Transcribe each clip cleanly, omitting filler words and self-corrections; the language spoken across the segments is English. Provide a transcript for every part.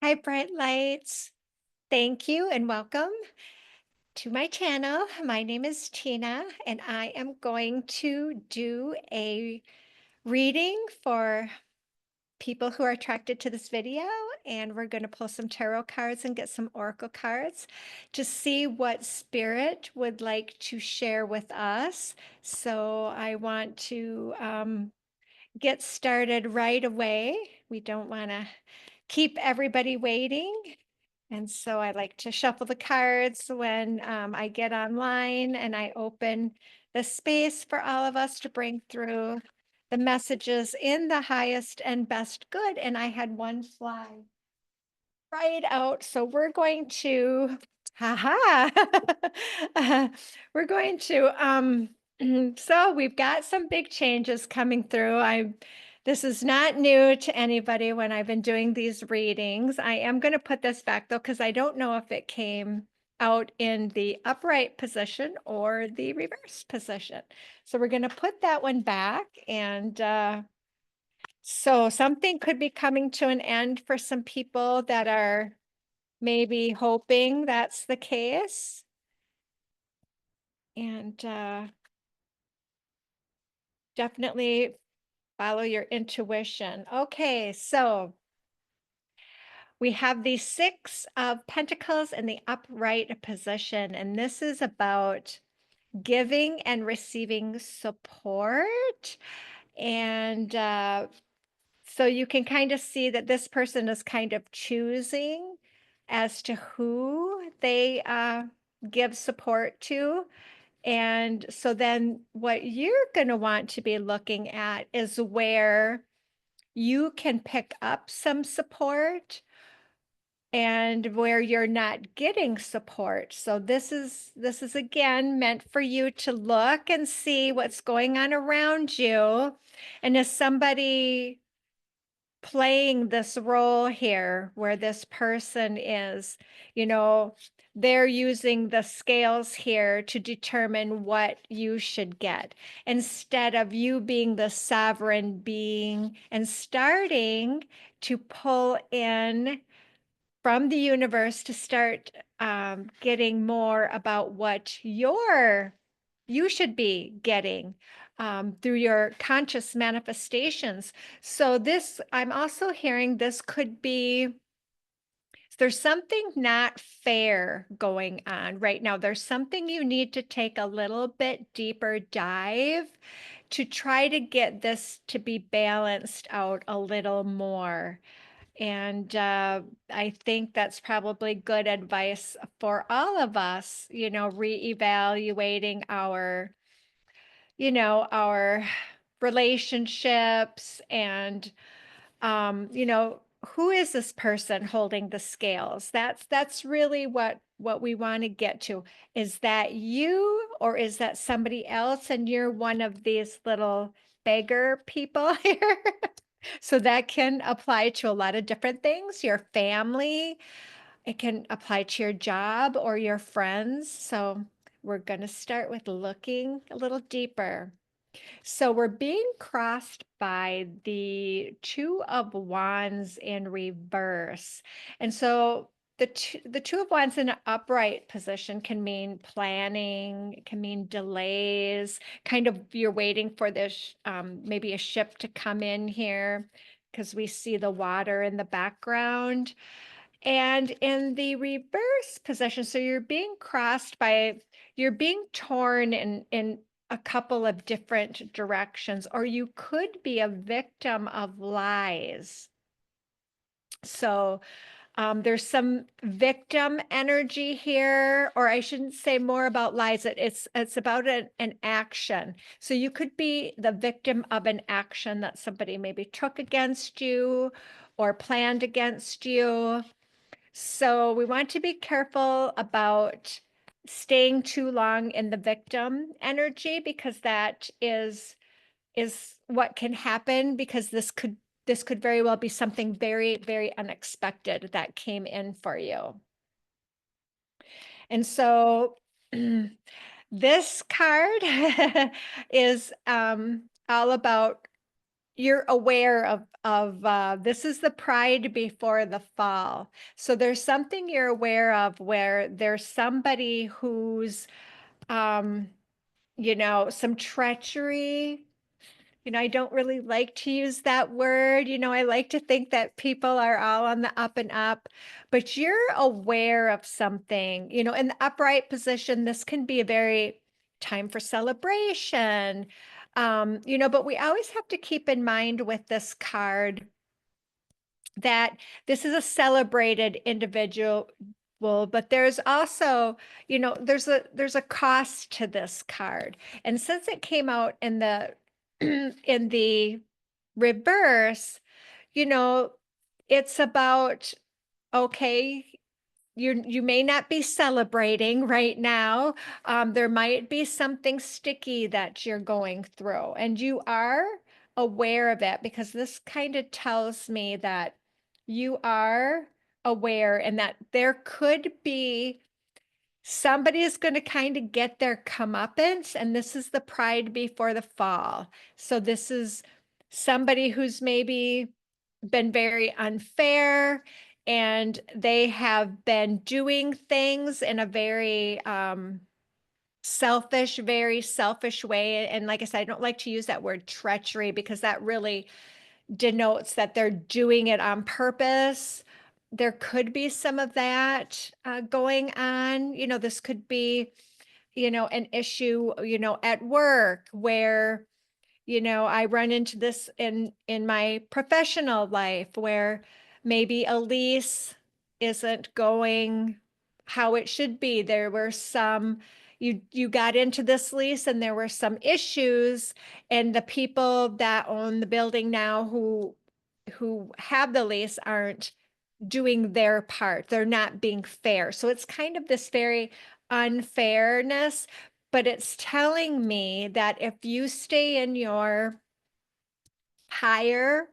Hi, bright lights. Thank you and welcome to my channel. My name is Tina, and I am going to do a reading for people who are attracted to this video. And we're going to pull some tarot cards and get some oracle cards to see what spirit would like to share with us. So I want to get started right away. We don't want to keep everybody waiting. And so I like to shuffle the cards when I get online and I open the space for all of us to bring through the messages in the highest and best good. And I had one fly right out. So we're going to, haha, we're going to, so we've got some big changes coming through. This is not new to anybody when I've been doing these readings. I am going to put this back though, because I don't know if it came out in the upright position or the reverse position. So we're going to put that one back and, so something could be coming to an end for some people that are maybe hoping that's the case. And definitely follow your intuition. Okay, so we have the Six of Pentacles in the upright position, and this is about giving and receiving support. And so you can kind of see that this person is kind of choosing as to who they give support to. And so then what you're going to want to be looking at is where you can pick up some support and where you're not getting support. So this is again meant for you to look and see what's going on around you. And is somebody playing this role here where this person is, you know, they're using the scales here to determine what you should get instead of you being the sovereign being and starting to pull in from the universe to start getting more about what you should be getting through your conscious manifestations. So this, I'm also hearing this could be, there's something not fair going on right now. There's something you need to take a little bit deeper dive to try to get this to be balanced out a little more. And I think that's probably good advice for all of us, reevaluating our relationships and, who is this person holding the scales? That's really what we want to get to. Is that you or is that somebody else? And you're one of these little beggar people here. So that can apply to a lot of different things, your family, it can apply to your job or your friends. So we're going to start with looking a little deeper. So we're being crossed by the Two of Wands in reverse. And so the Two of Wands in an upright position can mean planning, it can mean delays, kind of you're waiting for this, maybe a ship to come in here because we see the water in the background. And in the reverse position, so you're being torn in a couple of different directions, or you could be a victim of lies. So there's some victim energy here, or I shouldn't say more about lies. It's about an action. So you could be the victim of an action that somebody maybe took against you or planned against you. So we want to be careful about staying too long in the victim energy because that is what can happen because this could very well be something very, very unexpected that came in for you. And so this card is all about you're aware of this is the pride before the fall. So there's something you're aware of where there's somebody who's um, some treachery. I don't really like to use that word. I like to think that people are all on the up and up, but you're aware of something, in the upright position. This can be a very time for celebration. But we always have to keep in mind with this card that this is a celebrated individual, but there's also, there's a cost to this card. And since it came out in the in the reverse, you know, it's about, okay, you may not be celebrating right now. There might be something sticky that you're going through, and you are aware of it, because this kind of tells me that you are aware and that there could be somebody is going to kind of get their comeuppance, and this is the pride before the fall. So this is somebody who's maybe been very unfair, and they have been doing things in a very selfish way. And like I said, I don't like to use that word treachery, because that really denotes that they're doing it on purpose. There could be some of that going on. This could be, an issue, at work, where, I run into this in my professional life, where maybe a lease isn't going how it should be. There were some, you got into this lease and there were some issues, and the people that own the building now, who have the lease, aren't doing their part. They're not being fair. So it's kind of this very unfairness, but it's telling me that if you stay in your higher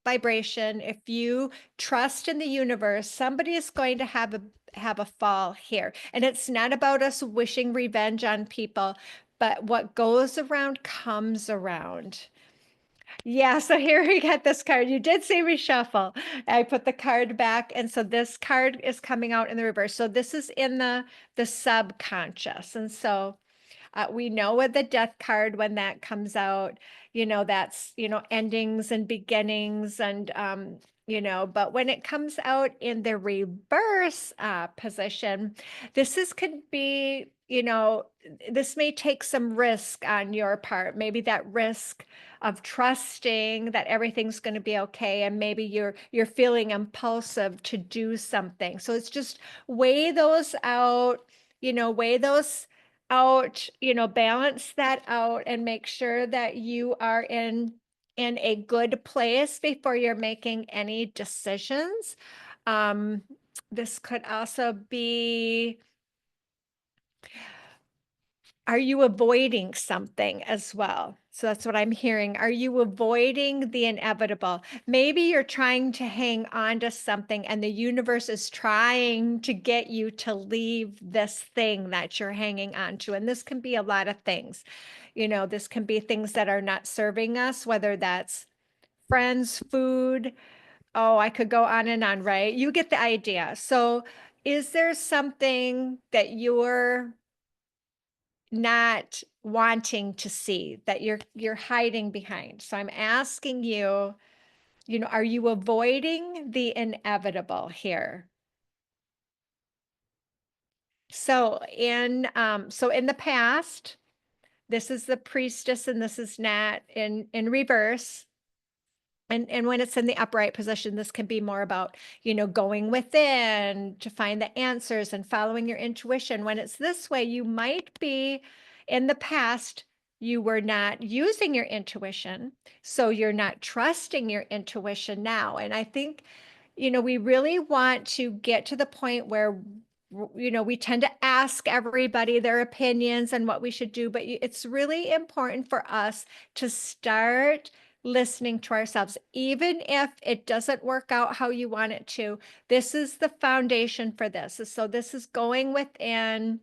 vibration, if you trust in the universe, somebody is going to have a fall here. And it's not about us wishing revenge on people, but what goes around comes around. Yeah, so here we got this card. You did say reshuffle. I put the card back, and so this card is coming out in the reverse. So this is in the subconscious. And so we know with the death card, when that comes out, that's, endings and beginnings, and but when it comes out in the reverse position, could be, this may take some risk on your part. Maybe that risk of trusting that everything's going to be okay, and maybe you're feeling impulsive to do something. So it's just weigh those out, weigh those out, balance that out, and make sure that you are in a good place before you're making any decisions. Um, this could also be, are you avoiding something as well? So that's what I'm hearing. Are you avoiding the inevitable? Maybe you're trying to hang on to something, and the universe is trying to get you to leave this thing that you're hanging on to. And this can be a lot of things. This can be things that are not serving us, whether that's friends, food. Oh, I could go on and on, right? You get the idea. So is there something that you're not wanting to see, that you're hiding behind? So I'm asking you, are you avoiding the inevitable here? So in the past, this is the priestess, and this is not in reverse. And when it's in the upright position, this can be more about, going within to find the answers and following your intuition. When it's this way, you might be, in the past, you were not using your intuition. So you're not trusting your intuition now. And I think, we really want to get to the point where, we tend to ask everybody their opinions and what we should do, but it's really important for us to start listening to ourselves, even if it doesn't work out how you want it to. This is the foundation for this. So this is going within.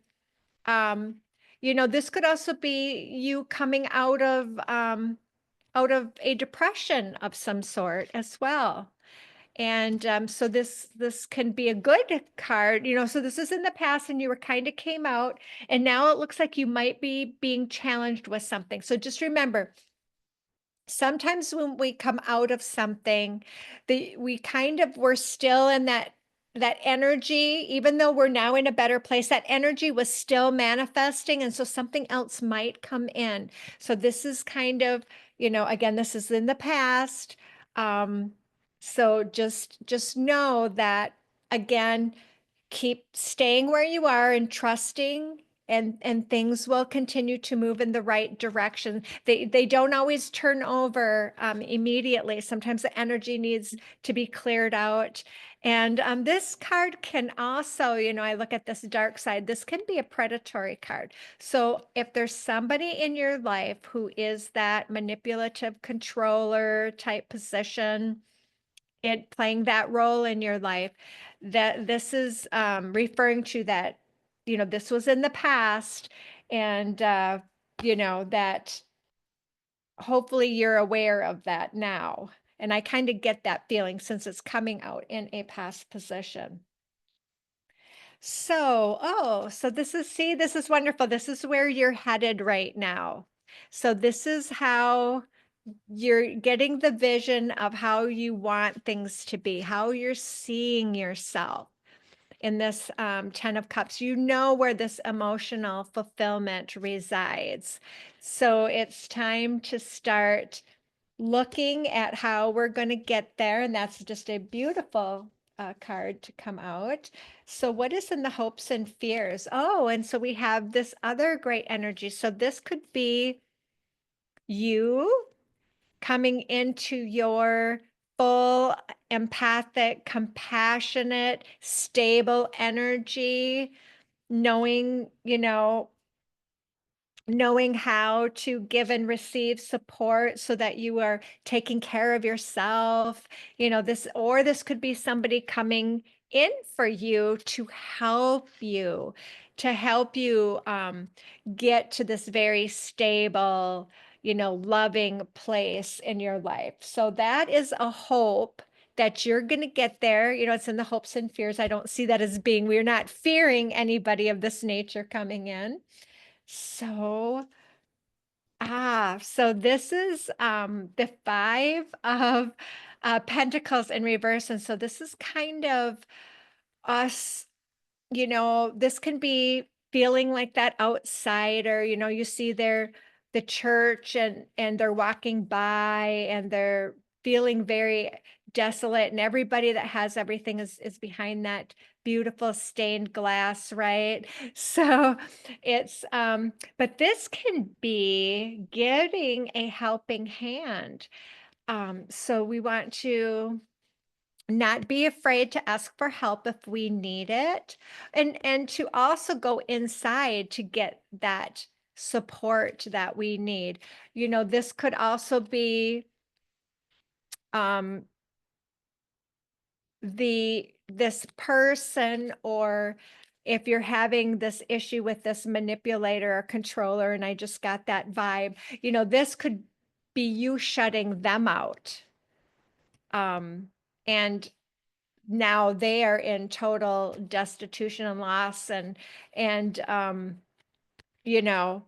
This could also be you coming out of out of a depression of some sort as well. And so this can be a good card, so this is in the past and you were kind of came out, and now it looks like you might be being challenged with something. So just remember, sometimes when we come out of something, we kind of we're still in that energy, even though we're now in a better place, that energy was still manifesting, and so something else might come in. So this is kind of, again, this is in the past. So just know that, again, keep staying where you are and trusting, and things will continue to move in the right direction. They don't always turn over immediately. Sometimes the energy needs to be cleared out. And this card can also, I look at this dark side, this can be a predatory card. So if there's somebody in your life who is that manipulative controller type position, it playing that role in your life, that this is referring to that, this was in the past, and that hopefully you're aware of that now. And I kind of get that feeling since it's coming out in a past position. So, so this is wonderful. This is where you're headed right now. So this is how you're getting the vision of how you want things to be, how you're seeing yourself in this 10 of Cups. You know where this emotional fulfillment resides. So it's time to start looking at how we're going to get there. And that's just a beautiful card to come out. So what is in the hopes and fears? Oh, and so we have this other great energy. So this could be you coming into your full empathic, compassionate, stable energy, knowing, knowing how to give and receive support so that you are taking care of yourself. This could be somebody coming in for you to help you, get to this very stable, loving place in your life. So that is a hope that you're going to get there. It's in the hopes and fears. I don't see that as being, we're not fearing anybody of this nature coming in. So, so this is the Five of Pentacles in reverse. And so this is kind of us, this can be feeling like that outsider. You see the church, and they're walking by and they're feeling very desolate, and everybody that has everything is behind that beautiful stained glass, right? So it's but this can be giving a helping hand. So we want to not be afraid to ask for help if we need it, and to also go inside to get that support that we need. This could also be um this person, or if you're having this issue with this manipulator or controller, and I just got that vibe, this could be you shutting them out, and now they are in total destitution and loss, and you know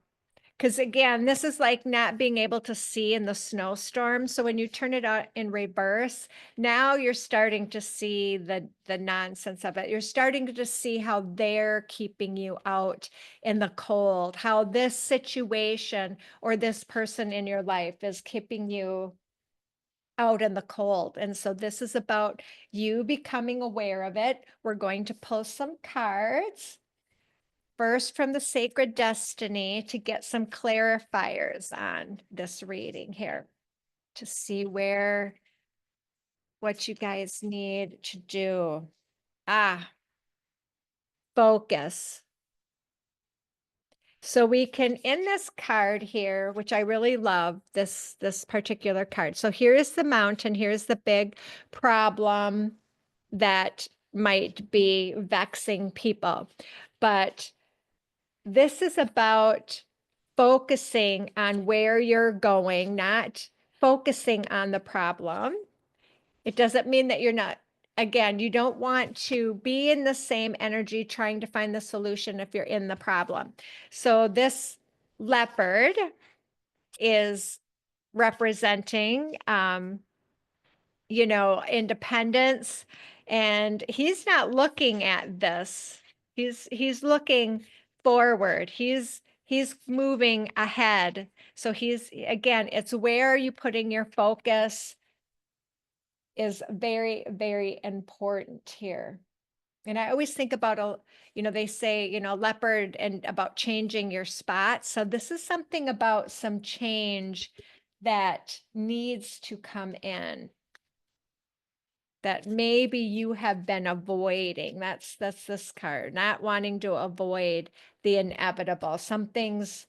because again, this is like not being able to see in the snowstorm. So when you turn it out in reverse, now you're starting to see the nonsense of it. You're starting to see how they're keeping you out in the cold, how this situation or this person in your life is keeping you out in the cold. And so this is about you becoming aware of it. We're going to pull some cards. First, from the Sacred Destiny, to get some clarifiers on this reading here, to see what you guys need to do. Focus. So we can, in this card here, which I really love, this particular card. So here's the mountain, here's the big problem that might be vexing people. But this is about focusing on where you're going, not focusing on the problem. It doesn't mean that you're not, again, you don't want to be in the same energy trying to find the solution if you're in the problem. So this leopard is representing, independence, and he's not looking at this. He's looking forward. He's moving ahead. So he's, again, it's where are you putting your focus is very, very important here. And I always think about, they say, leopard and about changing your spot. So this is something about some change that needs to come in that maybe you have been avoiding. That's this card, not wanting to avoid the inevitable. Something's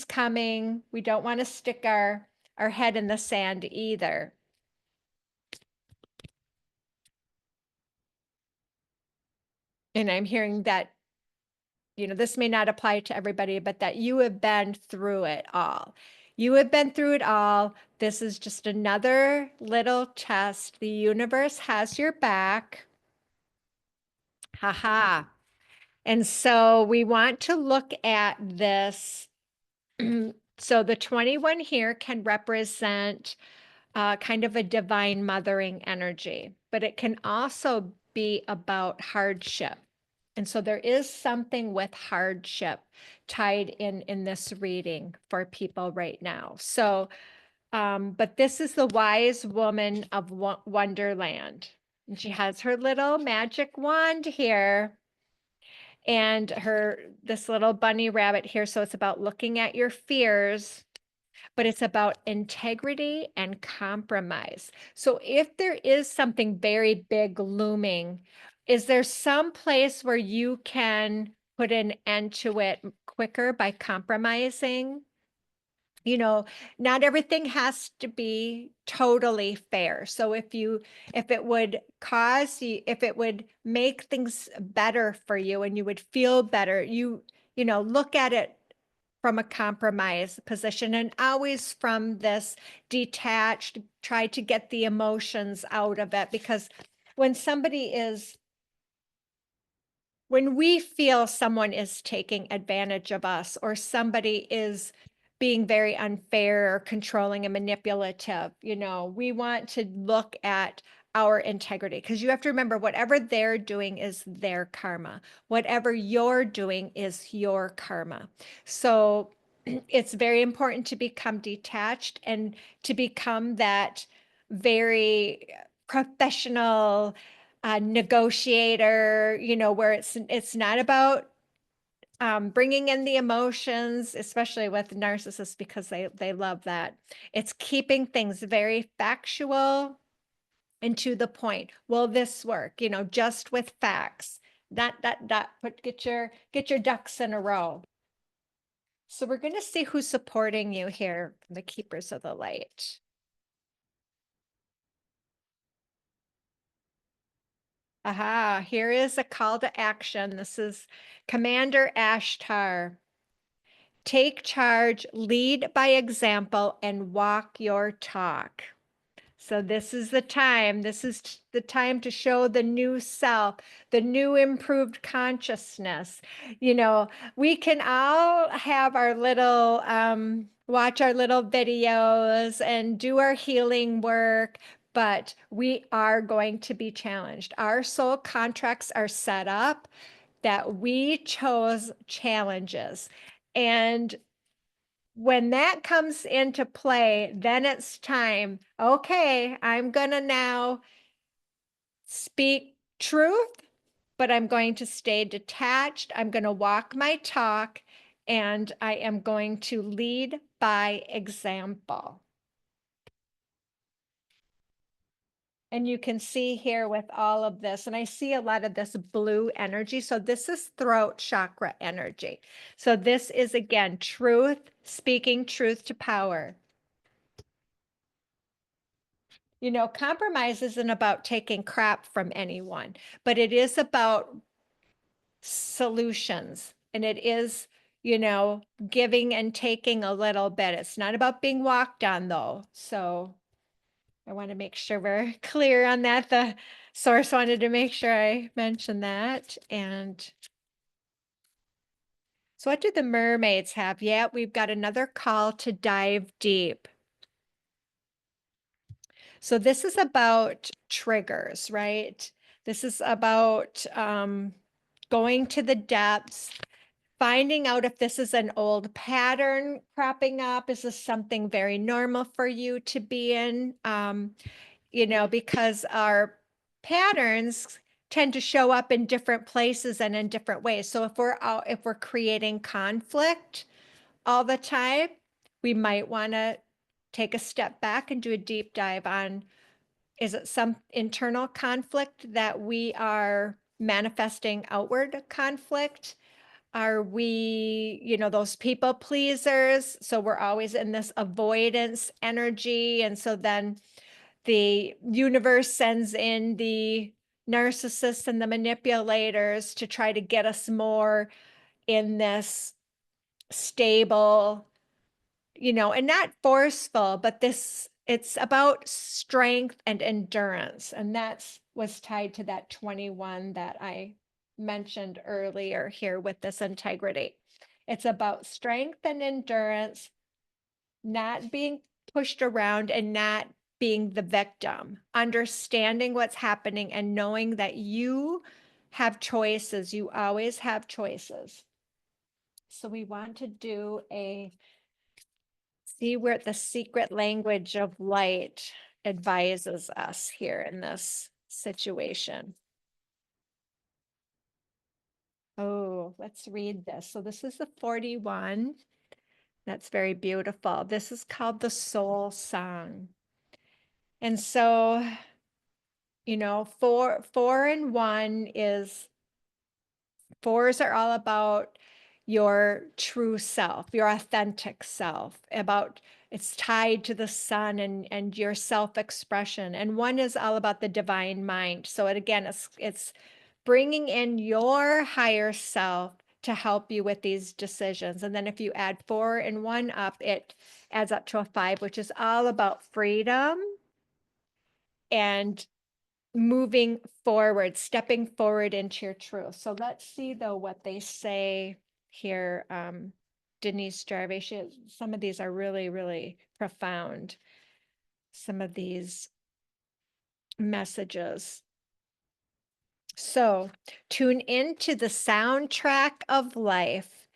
coming. We don't want to stick our head in the sand either. And I'm hearing that, this may not apply to everybody, but that you have been through it all. You have been through it all. This is just another little test. The universe has your back. Haha. And so we want to look at this. So the 21 here can represent kind of a divine mothering energy, but it can also be about hardship. And so there is something with hardship tied in this reading for people right now. So, but this is the wise woman of Wonderland. And she has her little magic wand here and this little bunny rabbit here. So it's about looking at your fears, but it's about integrity and compromise. So if there is something very big looming, is there some place where you can put an end to it quicker by compromising? Not everything has to be totally fair. So if it would if it would make things better for you and you would feel better, look at it from a compromise position and always from this detached, try to get the emotions out of it. Because when we feel someone is taking advantage of us or somebody is being very unfair or controlling and manipulative, we want to look at our integrity, because you have to remember whatever they're doing is their karma. Whatever you're doing is your karma. So it's very important to become detached and to become that very professional negotiator, where it's not about bringing in the emotions, especially with narcissists, because they love that. It's keeping things very factual and to the point. Will this work? Just with facts. Get your ducks in a row. So we're going to see who's supporting you here, the keepers of the light. Aha, here is a call to action. This is Commander Ashtar. Take charge, lead by example, and walk your talk. So this is the time. This is the time to show the new self, the new improved consciousness. We can all have our little, watch our little videos and do our healing work, but we are going to be challenged. Our soul contracts are set up that we chose challenges. And when that comes into play, then it's time. Okay, I'm going to now speak truth, but I'm going to stay detached. I'm going to walk my talk, and I am going to lead by example. And you can see here with all of this, and I see a lot of this blue energy. So this is throat chakra energy. So this is, again, truth, speaking truth to power. Compromise isn't about taking crap from anyone, but it is about solutions. And it is, giving and taking a little bit. It's not about being walked on, though. So I want to make sure we're clear on that. The source wanted to make sure I mentioned that. And so what do the mermaids have? Yeah, we've got another call to dive deep. So this is about triggers, right? This is about going to the depths, finding out if this is an old pattern cropping up. Is this something very normal for you to be in? Because our patterns tend to show up in different places and in different ways. So if we're creating conflict all the time, we might want to take a step back and do a deep dive on, is it some internal conflict that we are manifesting outward conflict? Are we, those people pleasers? So we're always in this avoidance energy. And so then the universe sends in the narcissists and the manipulators to try to get us more in this stable, and not forceful, but it's about strength and endurance. And that's was tied to that 21 that I mentioned earlier here with this integrity. It's about strength and endurance, not being pushed around and not being the victim, understanding what's happening and knowing that you have choices. You always have choices. So we want to do see where the secret language of light advises us here in this situation. Oh, let's read this. So this is the 41. That's very beautiful. This is called the Soul Song. And so, four and one is, fours are all about your true self, your authentic self, about it's tied to the sun and your self-expression. And one is all about the divine mind. So it's bringing in your higher self to help you with these decisions. And then if you add four and one up, it adds up to a 5, which is all about freedom and moving forward, stepping forward into your truth. So let's see though what they say here. Denise, Jarvie, some of these are really, really profound. Some of these messages. So tune into the soundtrack of life.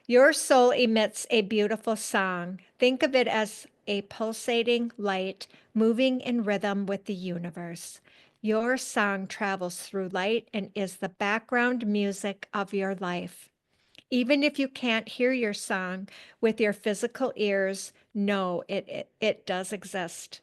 Your soul emits a beautiful song. Think of it as a pulsating light moving in rhythm with the universe. Your song travels through light and is the background music of your life. Even if you can't hear your song with your physical ears, know it does exist.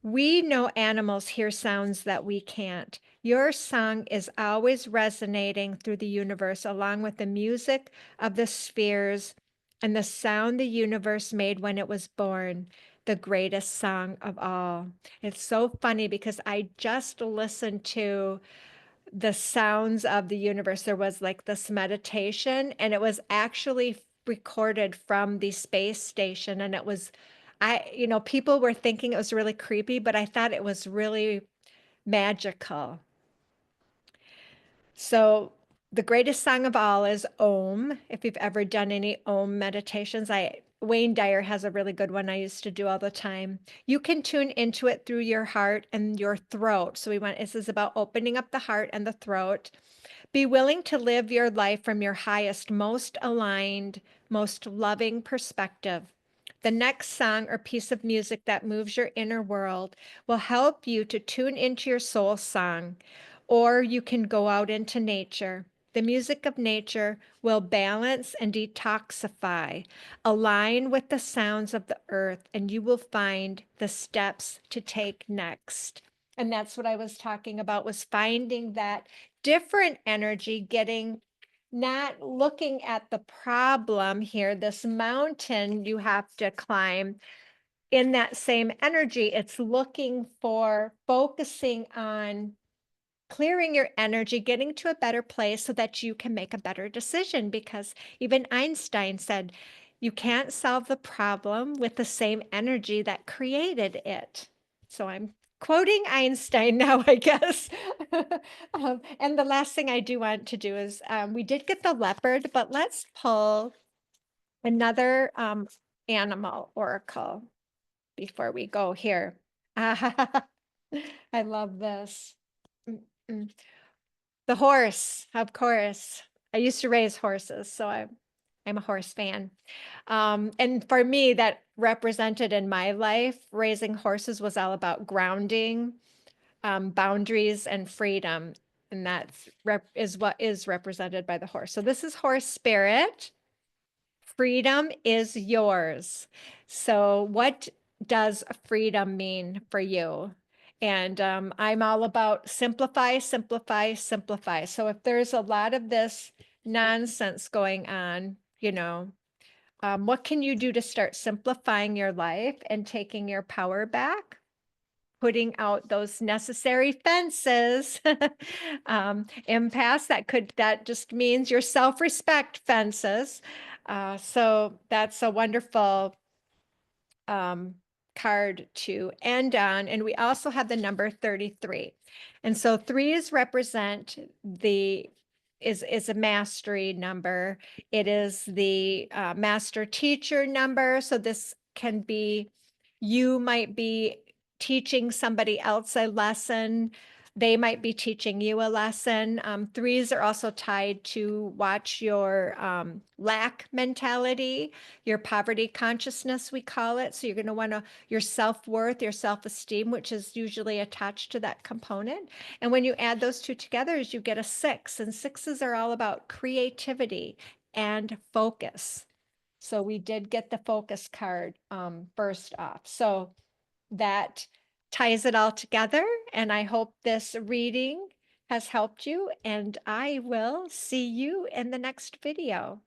We know animals hear sounds that we can't. Your song is always resonating through the universe, along with the music of the spheres and the sound the universe made when it was born, the greatest song of all. It's so funny because I just listened to the sounds of the universe. There was like this meditation, and it was actually recorded from the space station. And it was, people were thinking it was really creepy, but I thought it was really magical. So the greatest song of all is Om. If you've ever done any Om meditations, Wayne Dyer has a really good one I used to do all the time. You can tune into it through your heart and your throat. So this is about opening up the heart and the throat. Be willing to live your life from your highest, most aligned, most loving perspective. The next song or piece of music that moves your inner world will help you to tune into your soul song, or you can go out into nature. The music of nature will balance and detoxify, align with the sounds of the earth, and you will find the steps to take next. And that's what I was talking about, was finding that different energy, getting, not looking at the problem here, this mountain you have to climb. In that same energy, it's looking for, focusing on clearing your energy, getting to a better place so that you can make a better decision. Because even Einstein said, you can't solve the problem with the same energy that created it. So I'm quoting Einstein now, I guess. And the last thing I do want to do is we did get the leopard, but let's pull another animal oracle before we go here. I love this. Mm, mm. The horse, of course. I used to raise horses, so I'm a horse fan. And for me, that represented in my life, raising horses was all about grounding, boundaries, and freedom. And that's is what is represented by the horse. So this is horse spirit. Freedom is yours. So, what does freedom mean for you? And I'm all about simplify, simplify, simplify. So, if there's a lot of this nonsense going on, what can you do to start simplifying your life and taking your power back? Putting out those necessary fences, impasse, that just means your self-respect fences. So that's a wonderful um, card to end on. And we also have the number 33. And so threes represent is a mastery number. It is the master teacher number. So this can be, you might be teaching somebody else a lesson. They might be teaching you a lesson. Threes are also tied to watch your lack mentality, your poverty consciousness, we call it. So you're going to want to, your self-worth, your self-esteem, which is usually attached to that component. And when you add those two together, you get a 6. And 6s are all about creativity and focus. So we did get the focus card first off. So that ties it all together. And I hope this reading has helped you. And I will see you in the next video.